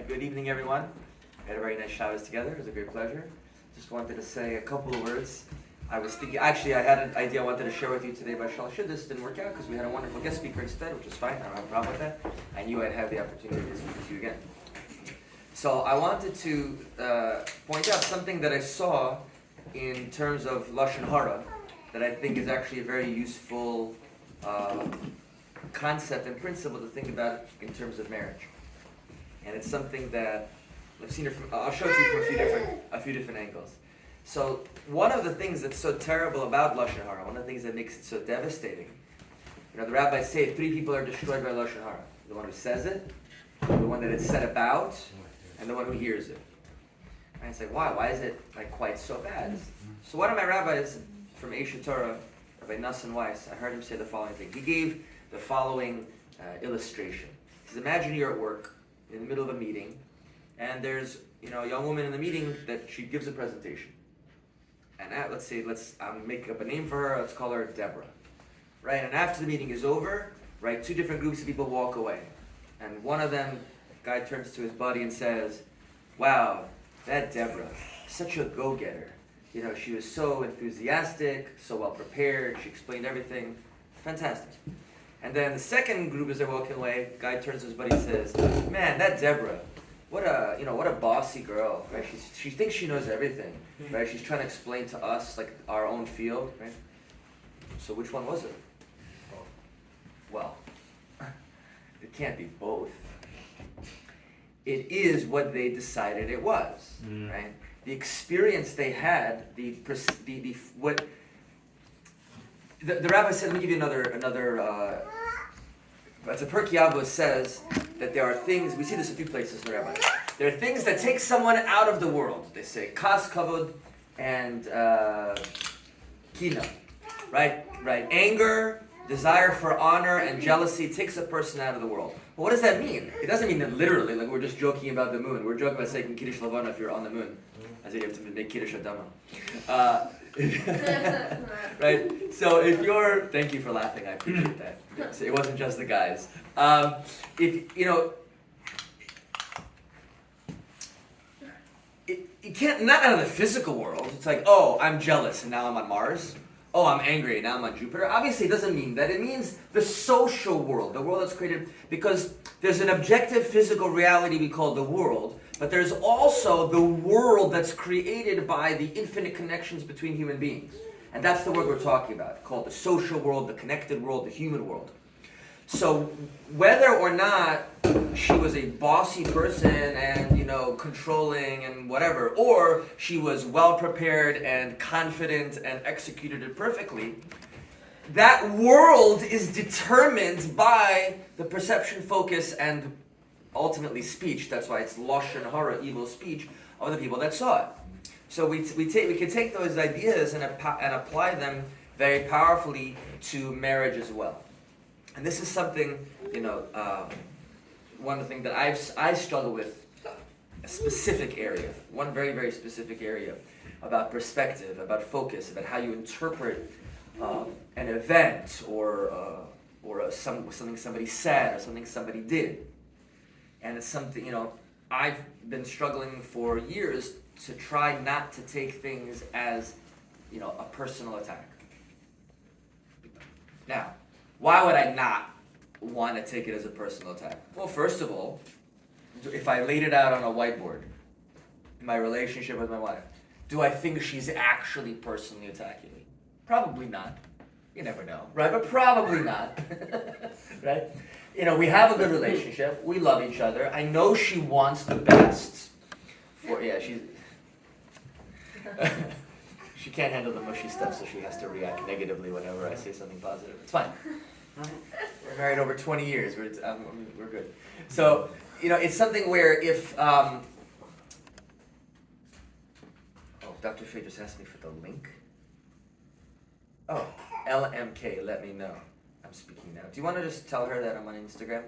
Good evening, everyone. We had a very nice Shabbos together. It was a great pleasure. Just wanted to say a couple of words. I was thinking, actually, I had an idea I wanted to share with you today about Shalashid. This didn't work out because we had a wonderful guest speaker instead, which is fine. I don't have a problem with that. I knew I'd have the opportunity to speak with you again. So I wanted to point out something that I saw in terms of Loshin Hara that I think is actually a very useful concept and principle to think about in terms of marriage. And it's something that I've seen it from, I'll show it to you from a few different angles. So one of the things that's so terrible about Loshin Hara, one of the things that makes it so devastating, the rabbis say 3 people are destroyed by Loshin Hara. The one who says it, the one that it's said about, and the one who hears it. And it's like, why? Why is it like quite so bad? So one of my rabbis from Eshet Torah, Rabbi Nassan Weiss, I heard him say the following thing. He gave the following illustration. He says, imagine you're at work in the middle of a meeting, and there's a young woman in the meeting that she gives a presentation. And let's make up a name for her. Let's call her Deborah, right? And after the meeting is over, right, 2 different groups of people walk away, and one of them, guy turns to his buddy and says, "Wow, that Deborah, such a go-getter. She was so enthusiastic, so well prepared. She explained everything, fantastic." And then the second group, as they're walking away, guy turns to his buddy and says, "Man, that Deborah, what a bossy girl, right? She thinks she knows everything, right? She's trying to explain to us like our own field, right? So which one was it?" Well, it can't be both. It is what they decided it was, right? The experience they had, the rabbi said. Let me give you another. It's a Pirkei Avos says that there are things, we see this a few places in the rabbi. There are things that take someone out of the world. They say kas, kavod, and kina, right? Anger, desire for honor, and jealousy takes a person out of the world. But what does that mean? It doesn't mean that literally, like we're just joking about the moon. We're joking about saying Kiddush Lavana if you're on the moon. As if you have to make Kiddush Adama. Right? So if you're, thank you for laughing, I appreciate that. So it wasn't just the guys. You can't, not out of the physical world. It's like, oh, I'm jealous and now I'm on Mars. Oh, I'm angry and now I'm on Jupiter. Obviously it doesn't mean that. It means the social world, the world that's created, because there's an objective physical reality we call the world, but there's also the world that's created by the infinite connections between human beings. And that's the world we're talking about, called the social world, the connected world, the human world. So whether or not she was a bossy person and, controlling and whatever, or she was well prepared and confident and executed it perfectly, that world is determined by the perception, focus, and ultimately speech. That's why it's Loshin Hara, evil speech, of the people that saw it. So we can take those ideas and apply them very powerfully to marriage as well. And this is something, one of the things that I struggle with, a specific area, one very, very specific area, about perspective, about focus, about how you interpret an event or something somebody said or something somebody did. And it's something, I've been struggling for years to try not to take things as, a personal attack. Now, why would I not want to take it as a personal attack? Well, first of all, if I laid it out on a whiteboard, my relationship with my wife, do I think she's actually personally attacking me? Probably not. You never know, right? But probably not, right? We have a good relationship. We love each other. I know she wants the best for, she can't handle the mushy stuff, so she has to react negatively whenever I say something positive. It's fine. We're married over 20 years. We're good. So, it's something where if... Dr. Faye just asked me for the link. Oh, LMK, let me know. I'm speaking now. Do you want to just tell her that I'm on Instagram?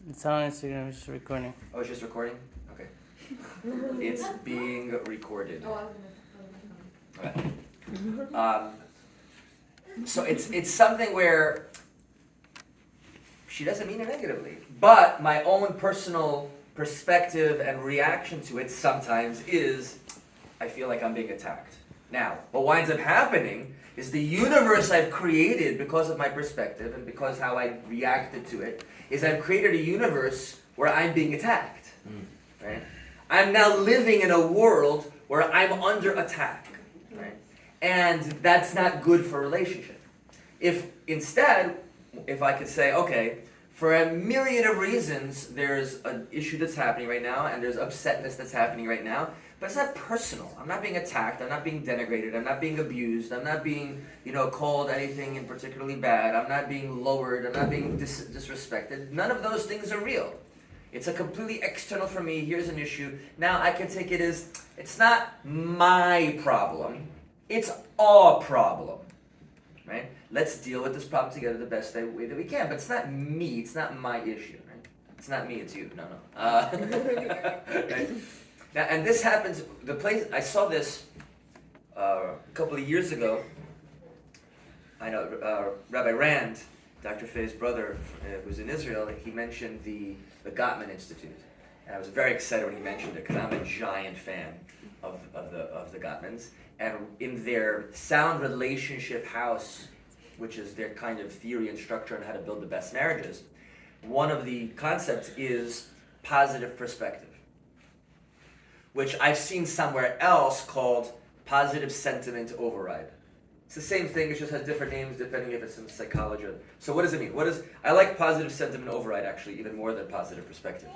It's on Instagram, it's just recording. Oh, it's just recording? Okay. It's being recorded. Okay. So it's something where she doesn't mean it negatively, but my own personal perspective and reaction to it sometimes is, I feel like I'm being attacked. Now, what winds up happening is the universe I've created because of my perspective and because how I reacted to it, is I've created a universe where I'm being attacked. Right? I'm now living in a world where I'm under attack. Right? And that's not good for a relationship. If instead, if I could say, okay, for a myriad of reasons, there's an issue that's happening right now, and there's upsetness that's happening right now, but it's not personal. I'm not being attacked. I'm not being denigrated. I'm not being abused. I'm not being, called anything in particularly bad. I'm not being lowered. I'm not being disrespected. None of those things are real. It's a completely external for me. Here's an issue. Now I can take it as, it's not my problem. It's our problem. Right? Let's deal with this problem together the best way that we can. But it's not me. It's not my issue. Right? It's not me. It's you. No. Right? Now, and this happens. The place I saw this a couple of years ago. I know Rabbi Rand, Dr. Faye's brother, who's in Israel. He mentioned the Gottman Institute, and I was very excited when he mentioned it because I'm a giant fan of the Gottmans. And in their sound relationship house, which is their kind of theory and structure on how to build the best marriages, one of the concepts is positive perspective, which I've seen somewhere else called positive sentiment override. It's the same thing, it just has different names depending if it's in psychology. So what does it mean? I like positive sentiment override actually even more than positive perspective.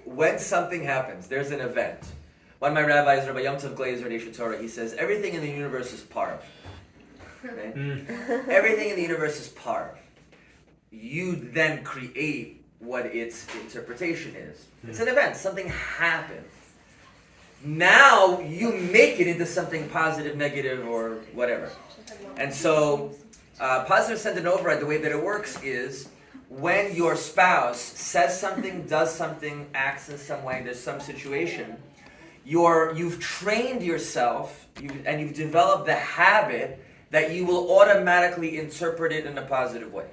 When something happens, there's an event. One of my rabbis, Rabbi Yom Tov Glazer in Yeshiva Torah, he says, everything in the universe is parv. Okay? Everything in the universe is parv. You then create what its interpretation is. It's an event, something happens. Now you make it into something positive, negative, or whatever. And so, positive sentiment override, the way that it works is when your spouse says something, does something, acts in some way, there's some situation, you've trained yourself and you've developed the habit that you will automatically interpret it in a positive way.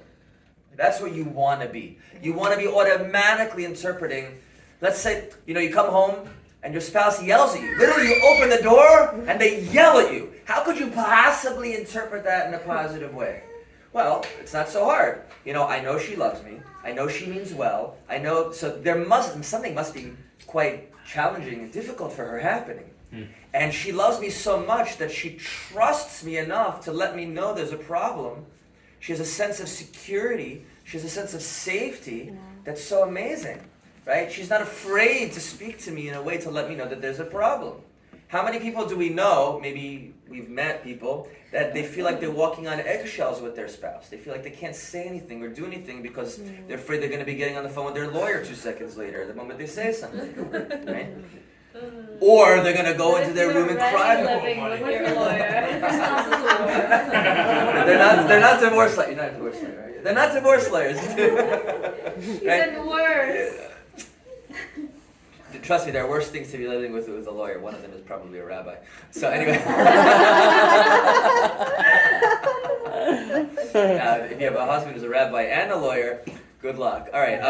That's what you want to be. You want to be automatically interpreting. Let's say, you come home and your spouse yells at you. Literally, you open the door and they yell at you. How could you possibly interpret that in a positive way? Well, it's not so hard. I know she loves me. I know she means well. I know, so something must be quite challenging and difficult for her happening. And she loves me so much that she trusts me enough to let me know there's a problem. She has a sense of security. She has a sense of safety that's so amazing, right? She's not afraid to speak to me in a way to let me know that there's a problem. How many people do we know, maybe we've met people, that they feel like they're walking on eggshells with their spouse? They feel like they can't say anything or do anything because they're afraid they're going to be getting on the phone with their lawyer 2 seconds later, the moment they say something, right? Or they're going to go into their room and cry. Living with your lawyer. They're not divorce lawyers. You're not a divorce lawyer, right? They're not divorce lawyers. Right? Even worse. Trust me, there are worse things to be living with a lawyer. One of them is probably a rabbi. So anyway. If you have a husband who's a rabbi and a lawyer, good luck. All right.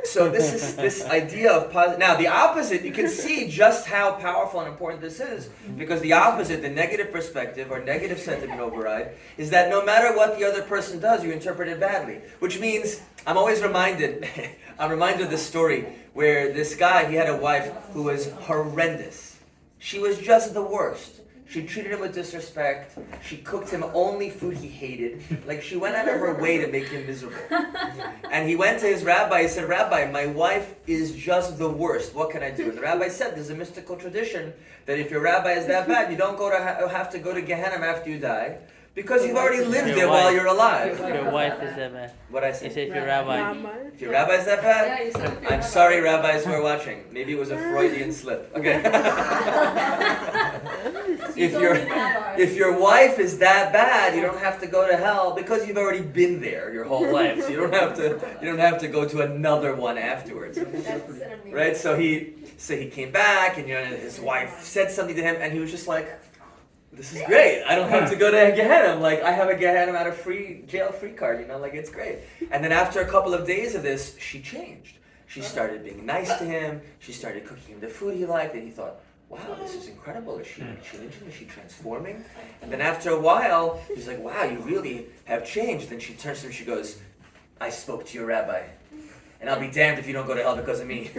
So this idea of positive. Now the opposite, you can see just how powerful and important this is, because the opposite, the negative perspective or negative sentiment override, is that no matter what the other person does, you interpret it badly. Which means I'm reminded of this story where this guy, he had a wife who was horrendous. She was just the worst. She treated him with disrespect. She cooked him only food he hated. Like, she went out of her way to make him miserable. And he went to his rabbi. He said, "Rabbi, my wife is just the worst. What can I do?" And the rabbi said, there's a mystical tradition that if your rabbi is that bad, you don't have to go to Gehenna after you die, because you've already lived there while you're alive. If your wife is that bad. What I said? You said if your rabbi. If your rabbi is that bad? Yeah, you said if your I'm rabbi. sorry, rabbis, who are watching. Maybe it was a Freudian slip. Okay. If your wife is that bad, you don't have to go to hell because you've already been there your whole life. So you don't have to go to another one afterwards. Right? So he came back, and his wife said something to him, and he was just like, "This is great. I don't have to go to Gehenna. Like, I have a Gehenna jail free card, like, it's great." And then after a couple of days of this, she changed. She started being nice to him. She started cooking him the food he liked, and he thought, wow, this is incredible. Is she changing? Is she transforming? And then after a while, he's like, wow, you really have changed. Then she turns to him, she goes, I spoke to your rabbi, and I'll be damned if you don't go to hell because of me.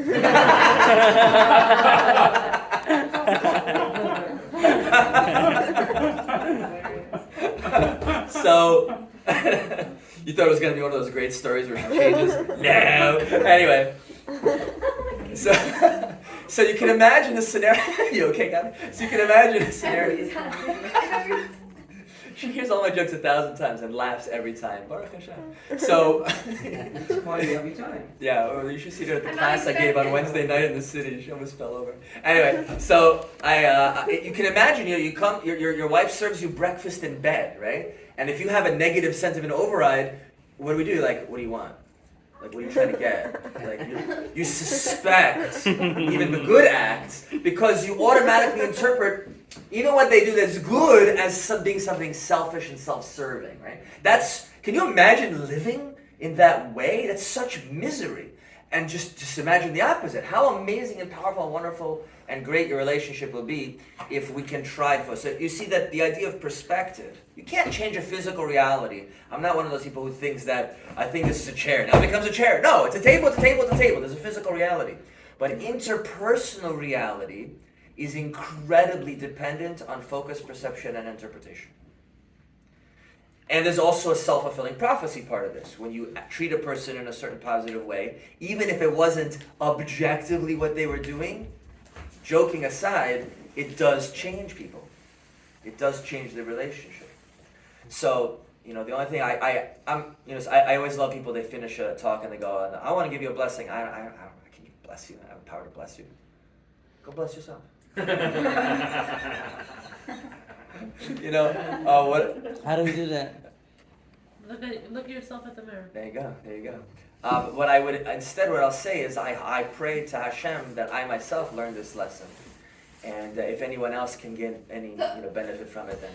So, you thought it was going to be one of those great stories where she changes? No. Anyway, so you can imagine the scenario. You okay, Gabby? So you can imagine the scenario. She hears all my jokes 1,000 times and laughs every time. Baruch Hashem. So, It's funny every time. yeah, well, you should see her at the class I gave on Wednesday night in the city. She almost fell over. Anyway, so you can imagine, you come, your wife serves you breakfast in bed, right? And if you have a negative sentiment override, what do we do? Like, what do you want? Like, what are you trying to get? Like, you suspect even the good acts because you automatically interpret even what they do that's good as being something selfish and self-serving, right? Can you imagine living in that way? That's such misery. And just imagine the opposite. How amazing and powerful and wonderful and great your relationship will be if we can try to. So you see that the idea of perspective, you can't change a physical reality. I'm not one of those people who thinks that I think this is a chair. Now it becomes a chair. No, it's a table, it's a table, it's a table. There's a physical reality. But interpersonal reality is incredibly dependent on focus, perception, and interpretation. And there's also a self-fulfilling prophecy part of this. When you treat a person in a certain positive way, even if it wasn't objectively what they were doing, joking aside, it does change people. It does change the relationship. So, the only thing I always love people, they finish a talk and they go, I want to give you a blessing. I can't bless you. I have the power to bless you. Go bless yourself. What? How do we do that? Look at yourself at the mirror. There you go. What I'll say is I pray to Hashem that I myself learn this lesson, and if anyone else can get any benefit from it, then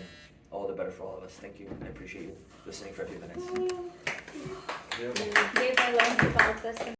all the better for all of us. Thank you. I appreciate you listening for a few minutes. Dave, I learned about this.